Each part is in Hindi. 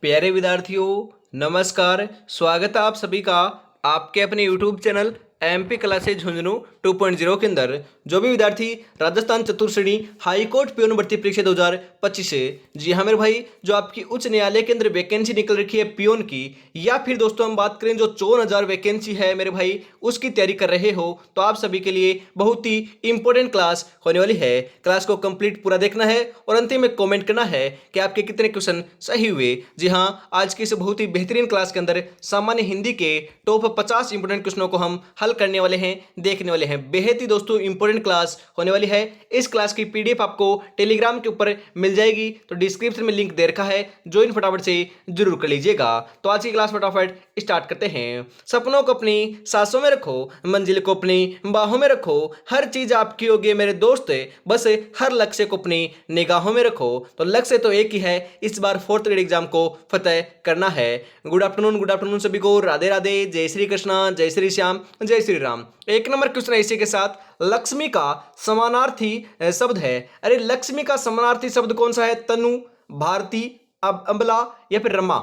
प्यारे विद्यार्थियों, नमस्कार। स्वागत है आप सभी का आपके अपने YouTube channel MP classes Jhunjhunu 2.0 के अंदर। जो भी विद्यार्थी राजस्थान चतुर्थ श्रेणी हाईकोर्ट पियोन भर्ती परीक्षा 2025 से, जी हाँ मेरे भाई, जो आपकी उच्च न्यायालय के अंदर वैकेंसी निकल रखी है पियोन की, या फिर दोस्तों हम बात करें जो 54,000 वैकेंसी है मेरे भाई, उसकी तैयारी कर रहे हो, तो आप सभी के लिए बहुत ही इंपॉर्टेंट क्लास होने वाली है। क्लास को कंप्लीट पूरा देखना है और अंतिम में कमेंट करना है कि आपके कितने क्वेश्चन सही हुए। जी हाँ, आज की इस बहुत ही बेहतरीन क्लास के अंदर सामान्य हिंदी के टॉप 50 इंपोर्टेंट क्वेश्चनों को हम हल करने वाले हैं, देखने वाले हैं। बेहद ही दोस्तों इंपॉर्टेंट क्लास होने वाली है। इस क्लास की पीडीएफ आपको टेलीग्राम के ऊपर मिल जाएगी, तो डिस्क्रिप्शन में लिंक दे रखा है, ज्वाइन फटाफट से जरूर कर लीजिएगा। तो आज की क्लास फटाफट स्टार्ट करते हैं। सपनों को अपनी सांसों में रखो, मंजिल को अपनी बाहों में रखो, हर चीज आपकी होगी मेरे दोस्त, बस हर लक्ष्य को अपनी निगाहों में रखो। तो लक्ष्य तो एक ही है, इस बार 4th ग्रेड एग्जाम को फतेह करना है। गुड आफ्टरनून सभी को, राधे राधे, जय श्री कृष्णा, जय श्री श्याम, जय श्री राम। एक नंबर क्वेश्चन है इसी के साथ, लक्ष्मी का समानार्थी शब्द है। अरे लक्ष्मी का समानार्थी शब्द कौन सा है? तनु, भारती, अबला या फिर रमा?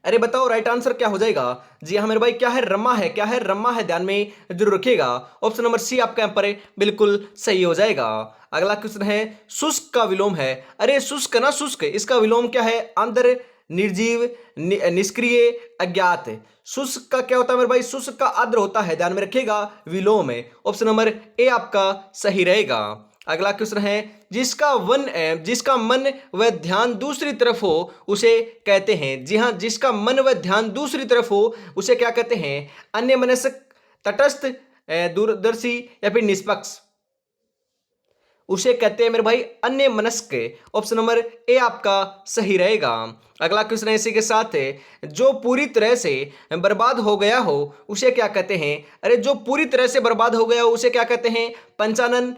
अरे बताओ राइट आंसर क्या हो जाएगा? जी हाँ मेरे भाई, क्या है? रमा है। क्या है? रमा है, ध्यान में जरूर रखिएगा। ऑप्शन नंबर सी आपका यहाँ पर बिल्कुल सही हो जाएगा। अगला क्वेश्चन है, शुष्क का विलोम है। अरे शुष्क ना, शुष्क, इसका विलोम क्या है? आंध्र, निर्जीव, निष्क्रिय, अज्ञात। शुष्क का क्या होता है मेरे भाई? शुष्क का आर्द्र होता है, ध्यान में रखिएगा, विलोम है। ऑप्शन नंबर ए आपका सही रहेगा। अगला क्वेश्चन है, जिसका मन व ध्यान दूसरी तरफ हो उसे कहते हैं। जी हाँ, जिसका मन व ध्यान दूसरी तरफ हो उसे क्या कहते हैं? अन्यमनस्क, तटस्थ, दूरदर्शी या फिर निष्पक्ष? उसे कहते हैं मेरे भाई अन्य मनस्क। ऑप्शन नंबर ए आपका सही रहेगा। अगला क्वेश्चन है इसी के साथ है, जो पूरी तरह से बर्बाद हो गया हो उसे क्या कहते हैं? अरे जो पूरी तरह से बर्बाद हो गया हो उसे क्या कहते हैं? पंचानन,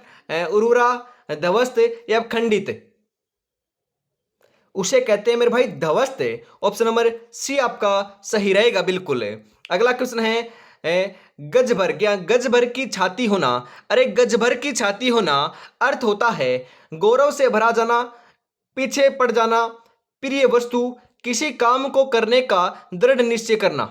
उर्वरा, ध्वस्त या खंडित? उसे कहते हैं मेरे भाई ध्वस्त। ऑप्शन नंबर सी आपका सही रहेगा बिल्कुल। अगला क्वेश्चन है, गज भर, क्या गज भर की छाती होना? अरे गज भर की छाती होना अर्थ होता है गौरव से भरा जाना, पीछे पड़ जाना, प्रिय वस्तु, किसी काम को करने का दृढ़ निश्चय करना।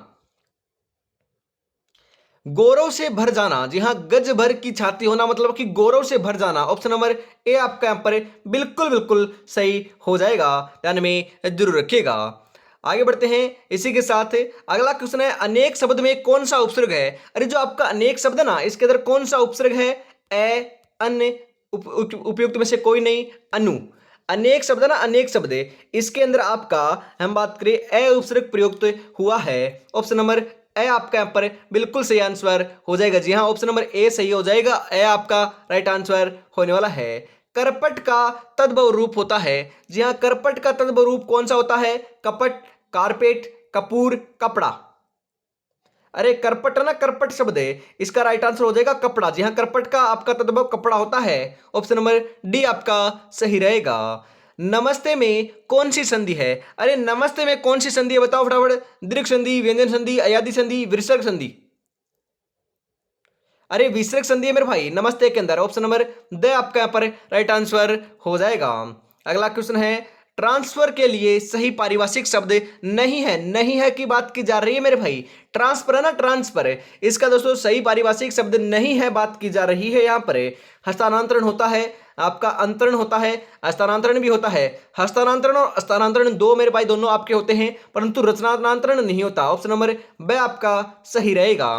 गौरव से भर जाना, जी हाँ, गज भर की छाती होना मतलब कि गौरव से भर जाना। ऑप्शन नंबर ए आपका यहां पर बिल्कुल बिल्कुल सही हो जाएगा, ध्यान में जरूर रखिएगा। आगे बढ़ते हैं इसी के साथ। अगला क्वेश्चन है, अनेक शब्द में कौन सा उपसर्ग है? अरे जो आपका अनेक शब्द है ना, इसके अंदर कौन सा उपसर्ग है? ए, अन्य, उपयुक्त में से कोई नहीं, अनु। अनेक शब्द है ना, अनेक शब्द है, इसके अंदर आपका हम बात करें ए उपसर्ग प्रयुक्त हुआ है। ऑप्शन नंबर ए आपका यहाँ पर बिल्कुल सही आंसर हो जाएगा। जी हाँ, ऑप्शन नंबर ए सही हो जाएगा, ए आपका राइट आंसर होने वाला है। करपट का तद्भव रूप होता है। जी हाँ, करपट का तद्भव रूप कौन सा होता है? कपट, कारपेट, कपूर, कपड़ा? अरे करपट ना, करपट शब्द है, इसका राइट आंसर हो जाएगा कपड़ा। जी हाँ, करपट का आपका तद्भव कपड़ा होता है। ऑप्शन नंबर डी आपका सही रहेगा। नमस्ते में कौन सी संधि है? अरे नमस्ते में कौन सी संधि है बताओ फटाफट। दीर्घ संधि, व्यंजन संधि, अयादी संधि, विसर्ग संधि? अरे विसर्ग संधि है मेरे भाई नमस्ते के अंदर। ऑप्शन नंबर द आपका यहाँ पर राइट आंसर हो जाएगा। अगला क्वेश्चन है, ट्रांसफर के लिए सही पारिभाषिक शब्द नहीं है। नहीं है की बात की जा रही है मेरे भाई। ट्रांसफर है ना, ट्रांसफर है, इसका दोस्तों सही पारिभाषिक शब्द नहीं है, बात की जा रही है यहाँ पर। हस्तांतरण होता है, आपका अंतरण होता है, हस्तांतरण भी होता है। हस्तांतरण और स्थानांतरण दो मेरे भाई दोनों आपके होते हैं, परंतु रचनांतरण नहीं होता। ऑप्शन नंबर ब आपका सही रहेगा।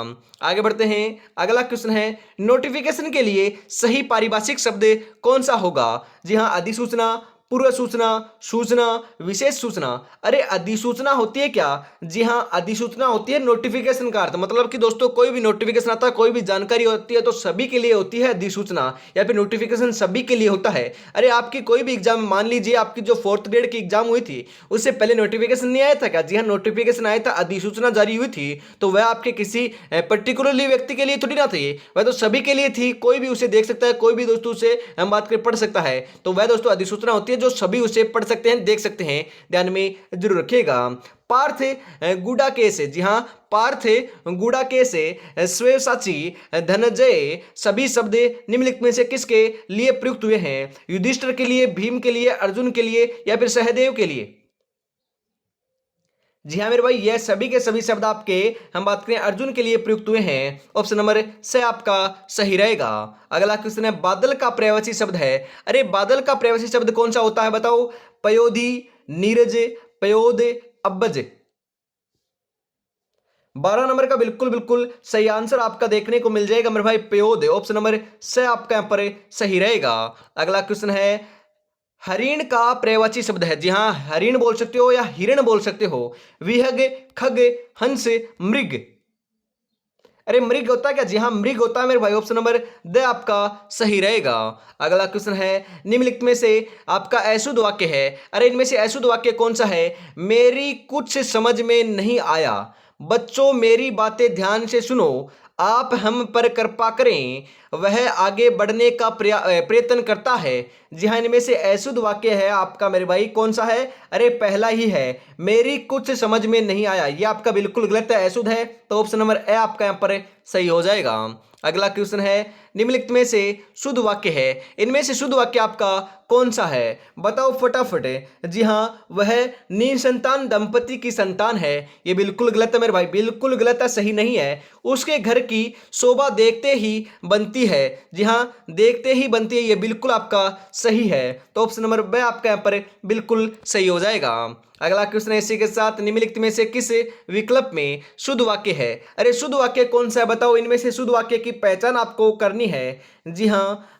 आगे बढ़ते हैं। अगला क्वेश्चन है, नोटिफिकेशन के लिए सही पारिभाषिक शब्द कौन सा होगा? जी हाँ, अधिसूचना, पूर्व सूचना, सूचना, विशेष सूचना? अरे अधिसूचना होती है क्या? जी हाँ, अधिसूचना होती है नोटिफिकेशन का अर्थ, मतलब कि दोस्तों कोई भी नोटिफिकेशन आता है, कोई भी जानकारी होती है तो सभी के लिए होती है अधिसूचना, या फिर नोटिफिकेशन सभी के लिए होता है। अरे आपकी कोई भी एग्जाम, मान लीजिए आपकी जो 4th ग्रेड की एग्जाम हुई थी, उससे पहले नोटिफिकेशन नहीं आया था क्या? जी हाँ, नोटिफिकेशन आया था, अधिसूचना जारी हुई थी, तो वह आपके किसी पर्टिकुलरली व्यक्ति के लिए थोड़ी ना थी, वह तो सभी के लिए थी, कोई भी उसे देख सकता है, कोई भी दोस्तों उसे हम बात कर पढ़ सकता है। तो वह दोस्तों अधिसूचना होती है जो सभी उसे पढ़ सकते हैं, देख सकते हैं, ध्यान में जरूर रखिएगा। पार्थ गुड़ाकेश, जी हाँ, पार्थ गुड़ाकेश, श्वेसाची, धनंजय, सभी शब्द निम्नलिखित में से किसके लिए प्रयुक्त हुए हैं? युधिष्ठिर के लिए, भीम के लिए, अर्जुन के लिए या फिर सहदेव के लिए? जी हाँ मेरे भाई, यह सभी के सभी शब्द आपके हम बात करें अर्जुन के लिए प्रयुक्त हुए हैं। ऑप्शन नंबर से आपका सही रहेगा। अगला क्वेश्चन है, बादल का पर्यायवाची शब्द है। अरे बादल का पर्यायवाची शब्द कौन सा होता है बताओ? पयोधी, नीरज, पयोद, अब्बज। 12 नंबर का बिल्कुल बिल्कुल सही आंसर आपका देखने को मिल जाएगा मेरे भाई, पयोद। ऑप्शन नंबर से आपका यहां पर सही रहेगा। अगला क्वेश्चन है, हरिण का पर्यायवाची शब्द है। जी हाँ, हरिण बोल सकते हो या हिरण बोल सकते हो। विहग, खग, हंस, मृग। अरे मृग होता है क्या? जी हाँ, मृग होता है मेरे भाई। ऑप्शन नंबर द आपका सही रहेगा। अगला क्वेश्चन है, निम्नलिखित में से आपका अशुद्ध वाक्य है। अरे इनमें से अशुद्ध वाक्य कौन सा है? मेरी कुछ समझ में नहीं आया, बच्चों मेरी बातें ध्यान से सुनो, आप हम पर कृपा करें, वह आगे बढ़ने का प्रयत्न करता है। जी हाँ, इनमें से अशुद्ध वाक्य है आपका मेरे भाई कौन सा है? अरे पहला ही है, मेरी कुछ समझ में नहीं आया। ये आपका बिल्कुल गलत है, अशुद्ध है। तो ऑप्शन नंबर ए आपका यहाँ पर सही हो जाएगा। अगला क्वेश्चन है, निम्नलिखित में से शुद्ध वाक्य है। इनमें से शुद्ध वाक्य आपका कौन सा है? बताओ फटाफट। जी हाँ, वह निसंतान दंपति की संतान है। ये बिल्कुल गलत है मेरे भाई, बिल्कुल गलत है, सही नहीं है। उसके घर की शोभा देखते ही बनती है। जी हाँ, देखते ही बनती है, ये बिल्कुल आपका सही है। तो ऑप्शन नंबर बी आपका यहाँ पर बिल्कुल सही हो जाएगा। अगला क्वेश्चन है, इसी के साथ निम्नलिखित में से किस विकल्प में शुद्ध वाक्य है? अरे शुद्ध वाक्य कौन सा है बताओ? इनमें से शुद्ध वाक्य की पहचान आपको करनी है। जी हाँ,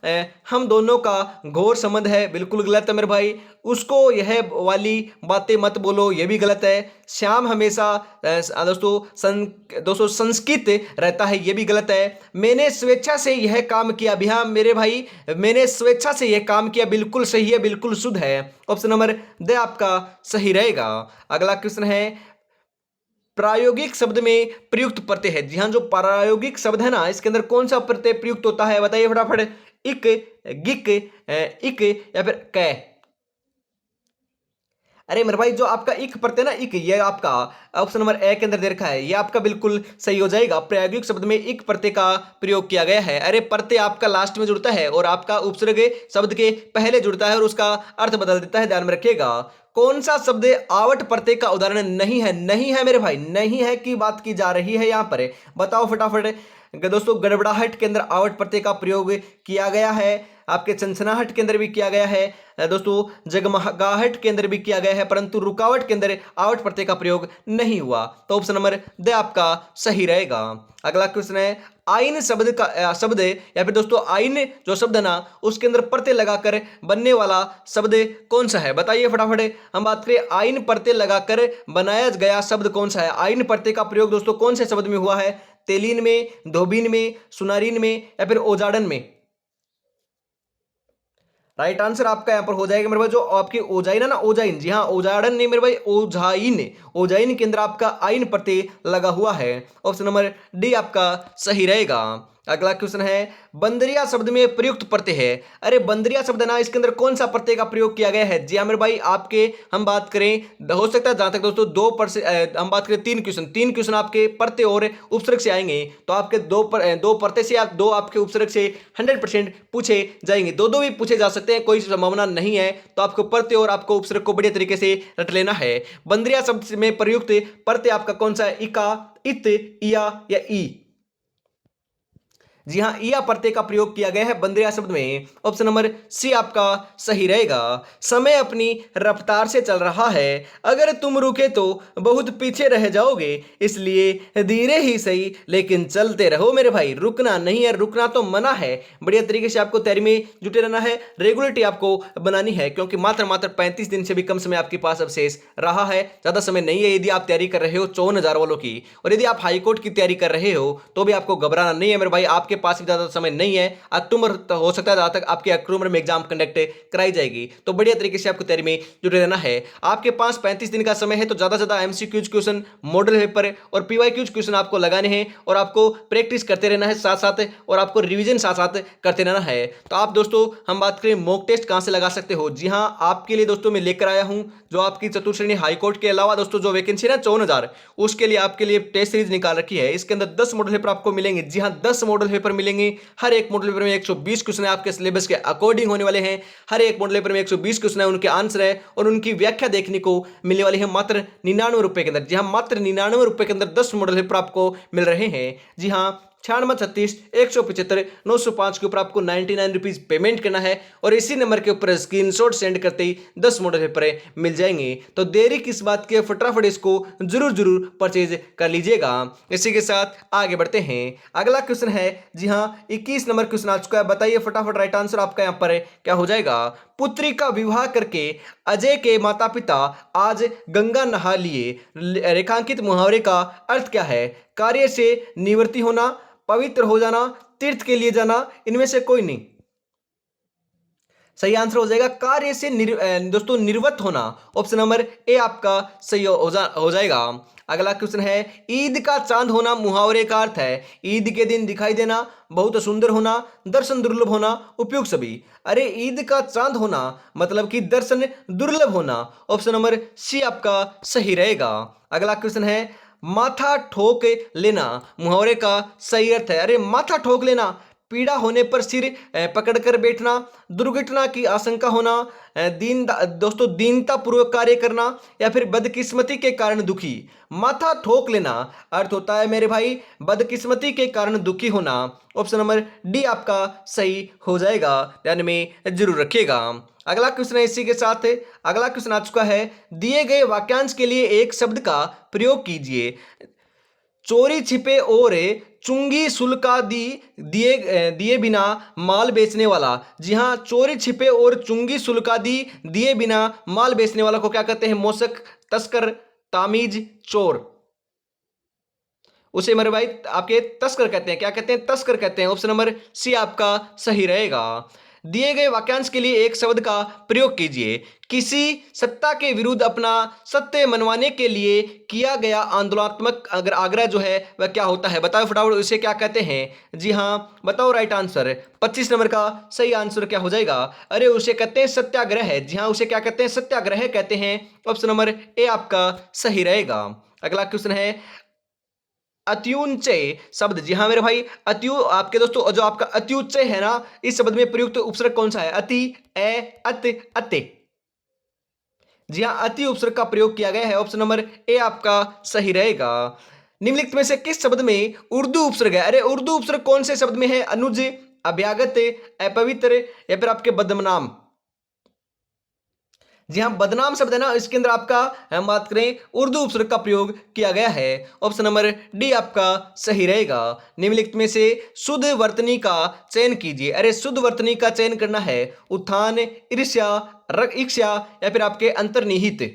हम दोनों का घोर संबंध है, बिल्कुल गलत है मेरे भाई। उसको यह वाली बातें मत बोलो, ये भी गलत है। श्याम हमेशा दोस्तों संस्कृत रहता है, ये भी गलत है। मैंने स्वेच्छा से यह काम किया भी, हाँ मेरे भाई, मैंने स्वेच्छा से यह काम किया, बिल्कुल सही है, बिल्कुल शुद्ध है। ऑप्शन नंबर द आपका सही रहेगा। अगला क्वेश्चन है, प्रायोगिक शब्द में प्रयुक्त प्रत्यय है। जी हाँ, जो प्रायोगिक शब्द है ना, इसके अंदर कौन सा प्रत्यय प्रयुक्त होता है बताइए फटाफट। इक, गिक, इक या फिर कै। अरे मेरे भाई, जो आपका इक प्रत्यय ना, इक, ये आपका ऑप्शन नंबर ए के अंदर दे रखा है, ये आपका बिल्कुल सही हो जाएगा। प्रायोगिक शब्द में इक प्रत्यय का प्रयोग किया गया है। अरे प्रत्यय आपका लास्ट में जुड़ता है और आपका उपसर्ग शब्द के पहले जुड़ता है और उसका अर्थ बदल देता है, ध्यान में रखिएगा। कौन सा शब्द आवट प्रत्यय का उदाहरण नहीं है? नहीं है मेरे भाई, नहीं है की बात की जा रही है यहाँ पर, बताओ फटाफट। दोस्तों, गड़बड़ाहट के अंदर आवट प्रत्यय का प्रयोग किया गया है, आपके चंचनाहट के अंदर भी किया गया है, दोस्तों जगमगाहट के अंदर भी किया गया है, परंतु रुकावट के अंदर आवट प्रत्यय का प्रयोग नहीं हुआ। तो ऑप्शन नंबर द आपका सही रहेगा। अगला क्वेश्चन है, आइन शब्द का शब्द या फिर दोस्तों आइन जो शब्द है ना, उसके अंदर प्रत्यय लगाकर बनने वाला शब्द कौन सा है बताइए फटाफट। हम बात करें आइन प्रत्यय लगाकर बनाया गया शब्द कौन सा है? आइन प्रत्यय का प्रयोग दोस्तों कौन से शब्द में हुआ है? तेलीन में, धोबीन में, सुनारीन में या फिर ओजाड़न में? राइट आंसर आपका यहां पर हो जाएगा मेरे भाई, जो आपकी ओजाइन है ना, ओजाइन। जी हाँ, ओजाड़न नहीं मेरे भाई, ओजाइन। ओजाइन के अंदर आपका आइन प्रत्यय लगा हुआ है। ऑप्शन नंबर डी आपका सही रहेगा। अगला क्वेश्चन है, बंदरिया शब्द में प्रयुक्त प्रत्यय है। अरे बंदरिया शब्द ना, इसके अंदर कौन सा प्रत्यय का प्रयोग किया गया है? जी हाँ मेरे भाई, आपके हम बात करें, हो सकता है जहां तक दोस्तों हम बात करें तीन क्वेश्चन आपके प्रत्यय और उपसर्ग से आएंगे, तो आपके दो प्रत्यय से या दो आपके उपसर्ग से 100% पूछे जाएंगे। दो भी पूछे जा सकते हैं, कोई संभावना नहीं है। तो आपको प्रत्यय और आपको उपसर्ग को बढ़िया तरीके से रट लेना है। बंदरिया शब्द में प्रयुक्त प्रत्यय आपका कौन सा है? इका, इत, इया या ई? जी हाँ, इया प्रत्यय का प्रयोग किया गया है बंदरिया शब्द में। ऑप्शन नंबर सी आपका सही रहेगा। समय अपनी रफ्तार से चल रहा है, अगर तुम रुके तो बहुत पीछे रह जाओगे, इसलिए धीरे ही सही लेकिन चलते रहो मेरे भाई। रुकना नहीं है, रुकना तो मना है। बढ़िया तरीके से आपको तैयारी में जुटे रहना है, रेगुलरिटी आपको बनानी है, क्योंकि मात्र 35 दिन से भी कम समय आपके पास अब शेष रहा है, ज्यादा समय नहीं है। यदि आप तैयारी कर रहे हो 54,000 वालों की, और यदि आप हाईकोर्ट की तैयारी कर रहे हो, तो भी आपको घबराना नहीं है मेरे भाई। आपके पास भी ज्यादा समय नहीं है, अक्टूबर हो सकता है, जहां तक आपके अक्टूबर में एग्जाम कंडक्ट कराई जाएगी। तो बढ़िया तरीके से आपको तैयारी में जुटे रहना है। आपके पास 35 दिन का समय है, तो ज्यादा से ज्यादा एमसीक्यूज क्वेश्चन, मॉडल पेपर और पीवाईक्यूज क्वेश्चन आपको लगाने हैं, और आपको प्रैक्टिस करते रहना है साथ साथ, और आपको रिवीजन साथ साथ करते रहना है। तो आप दोस्तों, हम बात करें मॉक टेस्ट कहां से लगा सकते हो। जी हां, आपके लिए दोस्तों मैं लेकर आया हूं जो आपकी चतुर्थ श्रेणी हाईकोर्ट के अलावा दोस्तों जो वैकेंसी है ना 54,000, उसके लिए आपके लिए टेस्ट सीरीज निकाल रखी है। इसके अंदर 10 मॉडल पेपर आपको मिलेंगे। जी हां, 10 मॉडल पेपर पेपर मिलेंगे। हर एक मॉडल पेपर में 120 क्वेश्चन आपके सिलेबस के अकॉर्डिंग होने वाले हैं। हर एक मॉडल पेपर में 120 क्वेश्चन है, उनके आंसर है और उनकी व्याख्या देखने को मिलने वाली है मात्र 99 रुपए के अंदर। जी हाँ, मात्र 99 रुपए के अंदर 10 मॉडल पेपर आपको मिल रहे हैं। जी हाँ, 9636 175 905 के ऊपर आपको 99 रुपीज पेमेंट करना है और इसी नंबर के ऊपर स्क्रीनशॉट सेंड करते ही 10 मॉडल पेपर मिल जाएंगे। तो देरी किस बात की, फटाफट इसको जरूर परचेज कर लीजिएगा। इसी के साथ आगे बढ़ते हैं। अगला क्वेश्चन है, जी हाँ 21 नंबर क्वेश्चन आ चुका है। बताइए फटाफट, राइट आंसर आपका यहाँ पर क्या हो जाएगा। पुत्री का विवाह करके अजय के माता पिता आज गंगा नहा लिए। रेखांकित मुहावरे का अर्थ क्या है। कार्य से निवृत्ति होना, पवित्र हो जाना, तीर्थ के लिए जाना, इनमें से कोई नहीं। सही आंसर हो जाएगा कार्य से दोस्तों निवृत्त होना। ऑप्शन नंबर ए आपका सही हो जाएगा। अगला क्वेश्चन है, ईद का चांद होना मुहावरे का अर्थ है। ईद के दिन दिखाई देना, बहुत सुंदर होना, दर्शन दुर्लभ होना, उपयुक्त सभी। अरे ईद का चांद होना मतलब कि दर्शन दुर्लभ होना। ऑप्शन नंबर सी आपका सही रहेगा। अगला क्वेश्चन है, माथा ठोक लेना मुहावरे का सही अर्थ है। अरे माथा ठोक लेना, पीड़ा होने पर सिर पकड़कर बैठना, दुर्घटना की आशंका होना, दोस्तों दीनता पूर्वक कार्य करना या फिर बदकिस्मती के कारण दुखी। माथा ठोक लेना अर्थ होता है मेरे भाई बदकिस्मती के कारण दुखी होना। ऑप्शन नंबर डी आपका सही हो जाएगा, ध्यान में जरूर रखिएगा। अगला क्वेश्चन है इसी के साथ, अगला क्वेश्चन आ चुका है, दिए गए वाक्यांश के लिए एक शब्द का प्रयोग कीजिए। चोरी छिपे और चुंगी शुल्का दिए बिना माल बेचने वाला। जी हाँ, चोरी छिपे और चुंगी शुल्का दिए बिना माल बेचने वाला को क्या कहते हैं। मोशक, तस्कर, तामीज, चोर। उसे मेरे भाई आपके तस्कर कहते हैं। क्या कहते हैं, तस्कर कहते हैं। ऑप्शन नंबर सी आपका सही रहेगा। दिए गए वाक्यांश के लिए एक शब्द का प्रयोग कीजिए। किसी सत्ता के विरुद्ध अपना सत्य मनवाने के लिए किया गया आंदोलनात्मक अगर आग्रह जो है वह क्या होता है। बताओ फटाफट, उसे क्या कहते हैं। जी हाँ, बताओ राइट आंसर। 25 नंबर का सही आंसर क्या हो जाएगा। अरे उसे कहते हैं सत्याग्रह है। जी हाँ, उसे क्या कहते हैं, सत्याग्रह कहते हैं। ऑप्शन नंबर ए आपका सही रहेगा। अगला क्वेश्चन है, अत्युच्चय शब्द। जी हाँ मेरे भाई, आपके दोस्तों जो आपका अत्युच्चय है ना, इस शब्द में प्रयुक्त उपसर्ग कौन सा है। अति, ए, अत, अते। जी हाँ, अति उपसर्ग का प्रयोग किया गया है। ऑप्शन नंबर ए आपका सही रहेगा। निम्नलिखित में से किस शब्द में उर्दू उपसर्ग है। अरे उर्दू उपसर्ग कौन से शब्द में है। अनुज, अभ्यागत, अपवित्र या फिर आपके बदनाम। जी हाँ, बदनाम शब्द है ना, इसके अंदर आपका हम बात करें उर्दू उपसर्ग का प्रयोग किया गया है। ऑप्शन नंबर डी आपका सही रहेगा। निम्नलिखित में से शुद्ध वर्तनी का चयन कीजिए। अरे शुद्ध वर्तनी का चयन करना है। उत्थान, ईर्ष्या, ईर्ष्या या फिर आपके अंतर्निहित।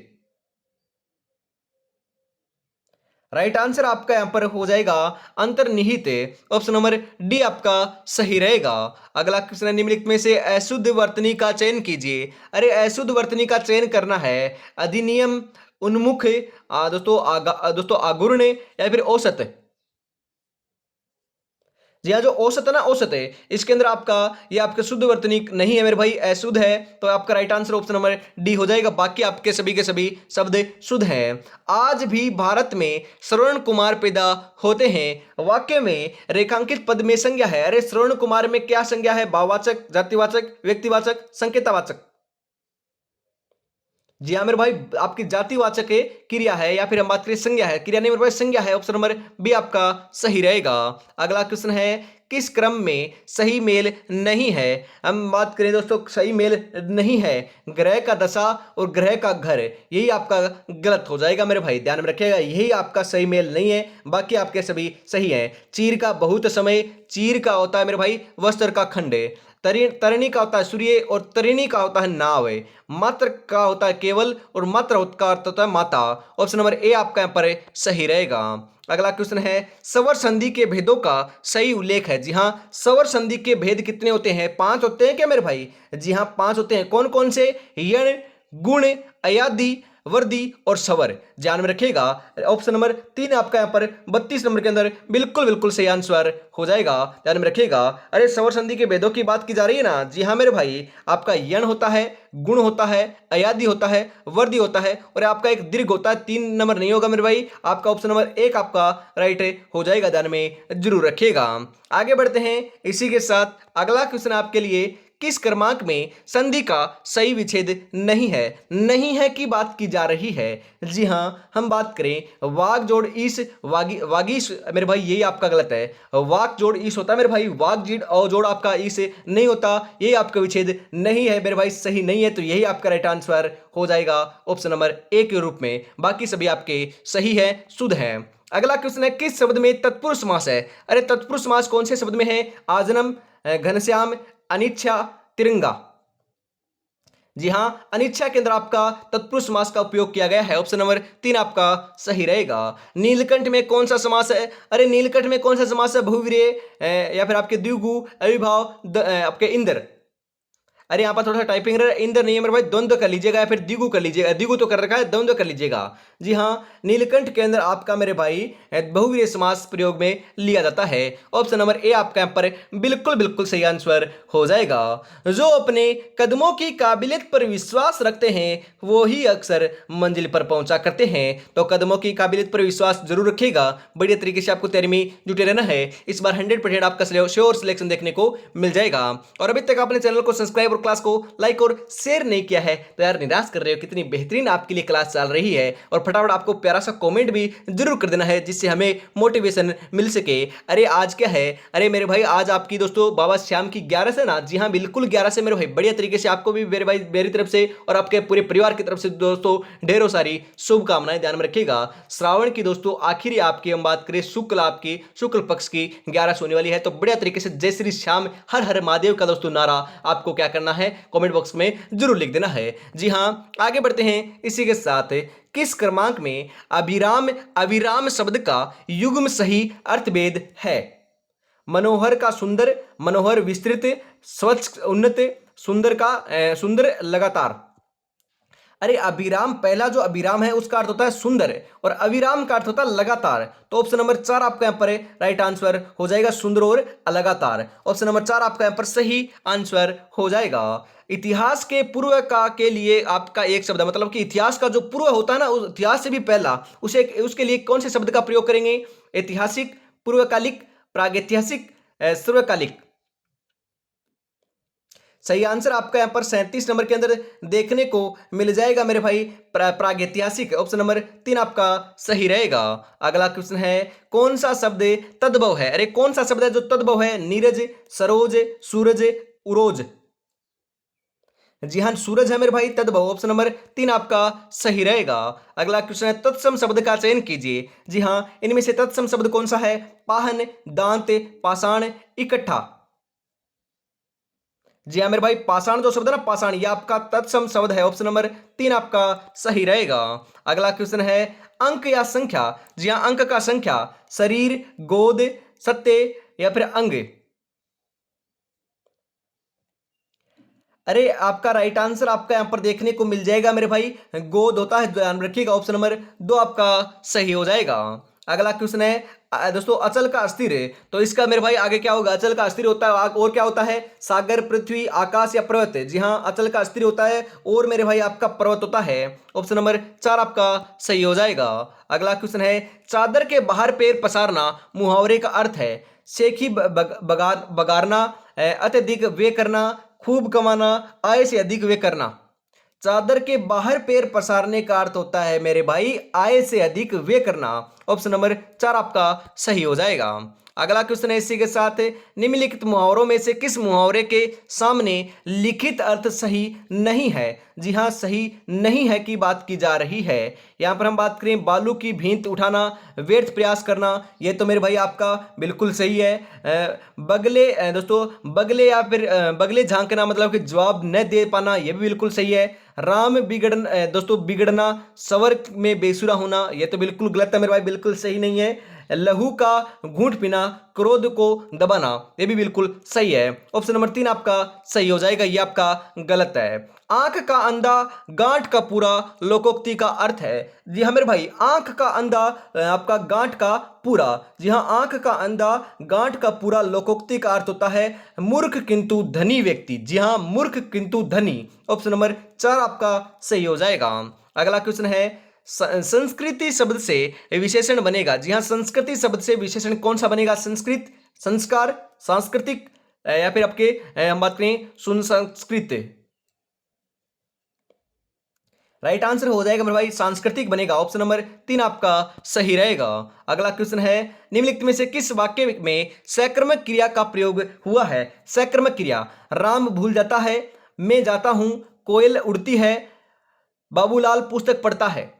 राइट आंसर आपका यहां पर हो जाएगा अंतर्निहित। ऑप्शन नंबर डी आपका सही रहेगा। अगला क्वेश्चन है, निम्नलिखित में से अशुद्ध वर्तनी का चयन कीजिए। अरे अशुद्ध वर्तनी का चयन करना है। अधिनियम, उन्मुख, दोस्तों आगुर्ण या फिर औसत। जी हाँ, जो औसत है ना, औसत है, इसके अंदर आपका ये आपके शुद्ध वर्तनी नहीं है मेरे भाई, अशुद्ध है। तो आपका right answer option number D हो जाएगा। बाकी आपके सभी के सभी शब्द शुद्ध हैं। आज भी भारत में श्रवण कुमार पैदा होते हैं। वाक्य में रेखांकित पद में संज्ञा है। अरे श्रवण कुमार में क्या संज्ञा है। भाववाचक, जातिवाचक, व्यक्तिवाचक, संकेतवाचक। जी हाँ मेरे भाई, आपकी जातिवाचक है, क्रिया है या फिर हम बात करें संज्ञा है। क्रिया नहीं मेरे भाई, संज्ञा है। ऑप्शन नंबर बी आपका सही रहेगा। अगला क्वेश्चन है, किस क्रम में सही मेल नहीं है। हम बात करें दोस्तों, सही मेल नहीं है। ग्रह का दशा और ग्रह का घर, यही आपका गलत हो जाएगा मेरे भाई, ध्यान में रखिएगा। यही आपका सही मेल नहीं है, बाकी आपके सभी सही है। चीर का बहुत समय, चीर का होता है मेरे भाई वस्त्र का खंड। तरिणी का होता है सूर्य और तरिणी का होता है नाव। मात्र का होता है केवल और मात्र का अर्थ होता है माता। ऑप्शन नंबर ए आपका यहाँ पर सही रहेगा। अगला क्वेश्चन है, स्वर संधि के भेदों का सही उल्लेख है। जी हाँ, स्वर संधि के भेद कितने होते हैं। 5 होते हैं क्या मेरे भाई। जी हाँ 5 होते हैं। कौन कौन से। यण, गुण, अयादि, वर्दी और सवर, ध्यान में रखिएगा। ऑप्शन नंबर 3 आपका यहाँ पर 32 नंबर के अंदर बिल्कुल बिल्कुल सही आंसर हो जाएगा, ध्यान में रखिएगा। अरे सवर संधि के भेदों की बात की जा रही है ना, जी हाँ मेरे भाई, आपका यण होता है, गुण होता है, अयादि होता है, वर्दी होता है और आपका एक दीर्घ होता है। 3 नंबर नहीं होगा मेरे भाई, आपका ऑप्शन नंबर 1 आपका राइट हो जाएगा, ध्यान में जरूर रखिएगा। आगे बढ़ते हैं इसी के साथ, अगला क्वेश्चन आपके लिए, किस क्रमांक में संधि का सही विच्छेद नहीं है? नहीं है की बात की जा रही है। जी हां, हम बात करें वाग जोड़ ईस वागीश, मेरे भाई यही आपका गलत है। वाक जोड़ ईस होता है मेरे भाई, वाग जीड और जोड़ आपका ईस नहीं होता, यही आपका विच्छेद नहीं है मेरे भाई, सही नहीं है, तो यही आपका राइट आंसर हो जाएगा ऑप्शन नंबर 1 के रूप में। बाकी सभी आपके सही है, शुद्ध है। अगला क्वेश्चन है, किस शब्द में तत्पुरुष समास है? अरे तत्पुरुष समास कौन से शब्द में है? आजनम, घनश्याम, अनिच्छा, तिरंगा। जी हां, अनिच्छा के अंदर आपका तत्पुरुष समास का उपयोग किया गया है, ऑप्शन नंबर 3 आपका सही रहेगा। नीलकंठ में कौन सा समास है? अरे नीलकंठ में कौन सा समास है? बहुवीर्य या फिर आपके द्विगु, अविभाव, आपके इंद्र। अरे यहाँ पर थोड़ा सा टाइपिंग एरर, इंद्र नहीं है मेरे भाई, द्वंद्व कर लीजिएगा या फिर द्विगु कर लीजिएगा, द्विगु तो कर रखा है, द्वंद्व कर लीजिएगा। जी हाँ, नीलकंठ के अंदर आपका मेरे भाई बहुवीर्य समास प्रयोग में लिया जाता है, ऑप्शन नंबर ए आपका यहाँ पर बिल्कुल बिल्कुल सही आंसर हो जाएगा। जो अपने कदमों की काबिलियत पर विश्वास रखते हैं वो ही अक्सर मंजिल पर पहुंचा करते हैं, तो कदमों की काबिलियत पर विश्वास जरूर रखिएगा, बढ़िया तरीके से आपको तैयारी में जुटे रहना है। इस बार 100% आपका श्योर सिलेक्शन देखने को मिल जाएगा। और अभी तक आपने चैनल को सब्सक्राइब और क्लास को लाइक और शेयर नहीं किया है तो यार निराश कर रहे हो, कितनी बेहतरीन आपके लिए क्लास चल रही है। और फटाफट आपको प्यारा सा कमेंट भी जरूर कर देना है जिससे हमें मोटिवेशन मिल सके। अरे आज क्या है, अरे मेरे भाई आज आपकी दोस्तों बाबा श्याम की 11 से ना, जी हाँ बिल्कुल 11 से मेरे भाई, बढ़िया तरीके से आपको भी मेरे भाई मेरी तरफ से और आपके पूरे परिवार की तरफ से दोस्तों ढेरों सारी शुभकामनाएं, ध्यान में रखिएगा। श्रावण की दोस्तों आखिरी आपकी हम बात करें शुक्ल, आपकी शुक्ल पक्ष की 11 होने वाली है, तो बढ़िया तरीके से जय श्री श्याम हर हर महादेव का दोस्तों नारा आपको क्या करना है, कमेंट बॉक्स में जरूर लिख देना है। जी हां, आगे बढ़ते हैं इसी के साथ, किस क्रमांक में अभिराम अविराम शब्द का युग्म सही अर्थभेद है? मनोहर का सुंदर, मनोहर विस्तृत, स्वच्छ उन्नत, सुंदर का सुंदर लगातार। अरे अभिराम, पहला जो अभिराम है उसका अर्थ होता है सुंदर और अविराम का अर्थ होता है लगातार, तो ऑप्शन नंबर 4 आपका यहां पर राइट आंसर हो जाएगा, सुंदर और लगातार। ऑप्शन नंबर 4 आपका यहां पर सही आंसर हो जाएगा। इतिहास के पूर्व का के लिए आपका एक शब्द है, मतलब कि इतिहास का जो पूर्व होता है ना, उस इतिहास से भी पहला, उसे उसके लिए कौन से शब्द का प्रयोग करेंगे? ऐतिहासिक, पूर्वकालिक, प्रागैतिहासिक, सर्वकालिक। सही आंसर आपका यहां पर 37 नंबर के अंदर देखने को मिल जाएगा मेरे भाई, प्रागैतिहासिक, ऑप्शन नंबर 3 आपका सही रहेगा। अगला क्वेश्चन है, कौन सा शब्द तद्भव है? अरे कौन सा शब्द है जो तद्भव है? नीरज, सरोज, सूरज, उरोज। जी हाँ, सूरज है मेरे भाई तद्भव, ऑप्शन नंबर 3 आपका सही रहेगा। अगला क्वेश्चन है, तत्सम शब्द का चयन कीजिए। जी हाँ, इनमें से तत्सम शब्द कौन सा है? पाहन, दांत, पाषाण, इकट्ठा। जी हाँ मेरे भाई, पाषाण जो शब्द है ना, पाषाण, ये आपका तत्सम शब्द है, ऑप्शन नंबर 3 आपका सही रहेगा। अगला क्वेश्चन है, अंक या संख्या? जी हाँ, अंक का संख्या, शरीर, गोद, सत्य या फिर अंग। अरे आपका राइट आंसर आपका यहां पर देखने को मिल जाएगा मेरे भाई, गोद होता है, ध्यान रखिएगा, ऑप्शन नंबर 2 आपका सही हो जाएगा। अगला क्वेश्चन है दोस्तों, अचल का अस्थिर, तो इसका मेरे भाई आगे क्या होगा? अचल का अस्थिर होता है और क्या होता है? सागर, पृथ्वी, आकाश या पर्वत। जी हाँ, अचल का अस्थिर होता है और मेरे भाई आपका पर्वत होता है, ऑप्शन नंबर 4 आपका सही हो जाएगा। अगला क्वेश्चन है, चादर के बाहर पैर पसारना मुहावरे का अर्थ है? सेखी बगारना, अत्यधिक वे करना, खूब कमाना, आय से अधिक वे करना। चादर के बाहर पैर पसारने का अर्थ होता है मेरे भाई आय से अधिक वे करना, ऑप्शन नंबर 4 आपका सही हो जाएगा। अगला क्वेश्चन है इसी के साथ, निम्नलिखित मुहावरों में से किस मुहावरे के सामने लिखित अर्थ सही नहीं है? जी हाँ, सही नहीं है की बात की जा रही है। यहाँ पर हम बात करें, बालू की भींत उठाना, व्यर्थ प्रयास करना, ये तो मेरे भाई आपका बिल्कुल सही है। बगले दोस्तों, बगले या फिर बगले झांकना, मतलब कि जवाब न दे पाना, ये भी बिल्कुल सही है। राम बिगड़ना दोस्तों, बिगड़ना, सवर में बेसुरा होना, ये तो बिल्कुल गलत है मेरे भाई, बिल्कुल सही नहीं है। लहू का घूंट पीना, क्रोध को दबाना, ये भी बिल्कुल सही है, ऑप्शन नंबर 3 आपका सही हो जाएगा, ये आपका गलत है। आंख का अंधा गांठ का पूरा लोकोक्ति का अर्थ है। जी हाँ मेरे भाई, आंख का अंधा आपका गांठ का पूरा। जी हाँ, आंख का अंधा गांठ का पूरा लोकोक्ति का अर्थ होता है मूर्ख किंतु धनी व्यक्ति। जी हाँ, मूर्ख किंतु धनी। ऑप्शन नंबर 4 आपका सही हो जाएगा। अगला क्वेश्चन है संस्कृति शब्द से विशेषण बनेगा। जी हाँ, संस्कृति शब्द से विशेषण कौन सा बनेगा? संस्कृत, संस्कार, सांस्कृतिक या फिर आपके हम बात करें सुसंस्कृत। राइट आंसर हो जाएगा मेरे भाई सांस्कृतिक बनेगा। ऑप्शन नंबर 3 आपका सही रहेगा। अगला क्वेश्चन है निम्नलिखित में से किस वाक्य में सकर्मक क्रिया का प्रयोग हुआ है? सकर्मक क्रिया, राम भूल जाता है, मैं जाता हूं, कोयल उड़ती है, बाबूलाल पुस्तक पढ़ता है।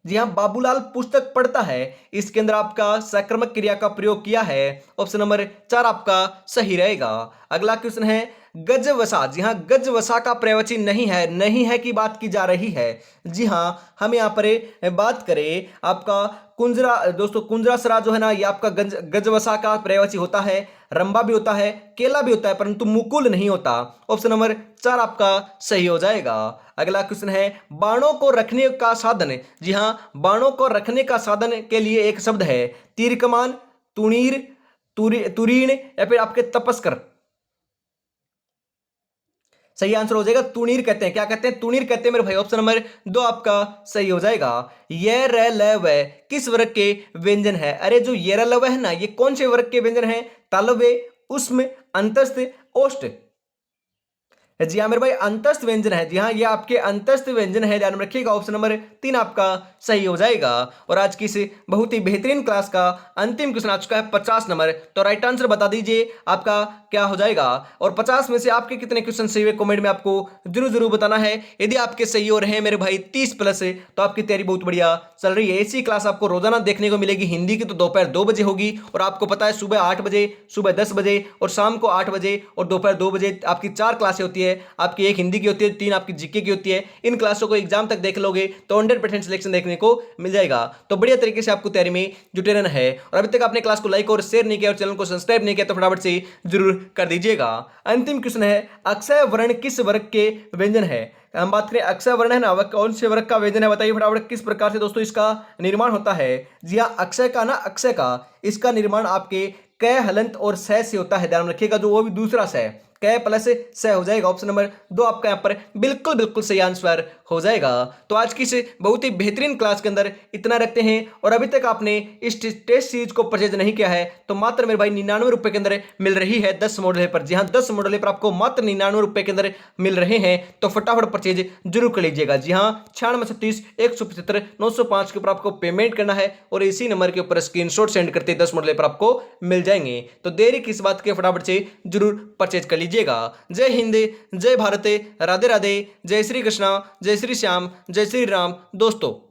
जी हाँ, बाबूलाल पुस्तक पढ़ता है, इसके अंदर आपका सकर्मक क्रिया का प्रयोग किया है। ऑप्शन नंबर 4 आपका सही रहेगा। अगला क्वेश्चन है गजवसा। जी हाँ, गजवसा का प्रयोजन नहीं है की बात की जा रही है। जी हाँ, हम यहाँ पर बात करें आपका कुंजरा, दोस्तों कुंजरासरा जो है ना, ये आपका गजवसा का प्रयोजन होता है। रंबा भी होता है, केला भी होता है, परंतु मुकुल नहीं होता। ऑप्शन नंबर 4 आपका सही हो जाएगा। अगला क्वेश्चन है बाणों को रखने का साधन। जी हाँ, बाणों को रखने का साधन के लिए एक शब्द है तीर कमान, तुणीर, तुरीण या फिर आपके तपस्कर। सही आंसर हो जाएगा तुणीर कहते हैं। क्या कहते हैं? तुणीर कहते हैं मेरे भाई। ऑप्शन नंबर 2 आपका सही हो जाएगा। ये र ल व किस वर्ग के व्यंजन है? अरे जो ये र ल व है ना, ये कौन से वर्ग के व्यंजन है? तालव्य, उष्म, अंतस्थ, ओष्ठ। जी हाँ मेरे भाई, अंतस्थ व्यंजन है। जी हाँ, ये आपके अंतस्थ व्यंजन है, ध्यान में रखिएगा। ऑप्शन नंबर 3 आपका सही हो जाएगा। और आज की इस बहुत ही बेहतरीन क्लास का अंतिम क्वेश्चन आ चुका है 50 नंबर। तो राइट आंसर बता दीजिए आपका क्या हो जाएगा, और 50 में से आपके कितने क्वेश्चन सही हुए कमेंट में आपको जरूर जरूर बताना है। यदि आपके सही हो रहे हैं मेरे भाई 30 प्लस है, तो आपकी तैयारी बहुत बढ़िया चल रही है। ऐसी क्लास आपको रोजाना देखने को मिलेगी। हिंदी की तो दोपहर 2 बजे होगी, और आपको पता है सुबह 8 बजे, सुबह 10 बजे और शाम को 8 बजे और दोपहर 2 बजे आपकी 4 क्लासें होती है। आपकी एक हिंदी की होती है, 3 आपकी जीके की होती है। इन क्लासों को एग्जाम तक देख लोगे तो 100% सिलेक्शन देखने को मिल जाएगा। तो बढ़िया तरीके से आपको तैयारी में जुटे रहना है। और अभी तक आपने क्लास को लाइक और शेयर नहीं किया और चैनल को सब्सक्राइब नहीं किया तो फटाफट से जरूर कर दीजिएगा। अंतिम क्वेश्चन है अक्षय वर्ण किस वर्ग के व्यंजन है? हम बात करें अक्षय वर्ण है ना, वह कौन से वर्ग का व्यंजन है? बताइए फटाफट किस प्रकार से दोस्तों इसका निर्माण होता है। जी हाँ, अक्षय का ना, अक्षय का इसका निर्माण आपके क हलंत और स से होता है। ध्यान रखिएगा, जो वो भी दूसरा स क प्लस स हो जाएगा। ऑप्शन नंबर 2 आपका यहाँ पर बिल्कुल बिल्कुल सही आंसर हो जाएगा। तो आज की इस बहुत ही बेहतरीन क्लास के अंदर इतना रखते हैं। और अभी तक आपने इस टेस्ट सीरीज को परचेज नहीं किया है तो मात्र मेरे भाई 99 रुपए के अंदर मिल रही है 10 मॉडल पर। जी हाँ, 10 मॉडल पर आपको मात्र 99 रुपए के अंदर मिल रहे हैं। तो फटाफट परचेज जरूर कर लीजिएगा। जी हाँ, 9636 175 905 के ऊपर आपको पेमेंट करना है और इसी नंबर के ऊपर स्क्रीनशॉट सेंड करते 10 मॉडल पर आपको मिल जाएंगे। तो देरी किस बात के, फटाफट से जरूर परचेज कर लीजिएगा। जय हिंद, जय भारत, राधे राधे, जय श्री कृष्णा, जय श्री श्याम, जय श्री राम दोस्तों।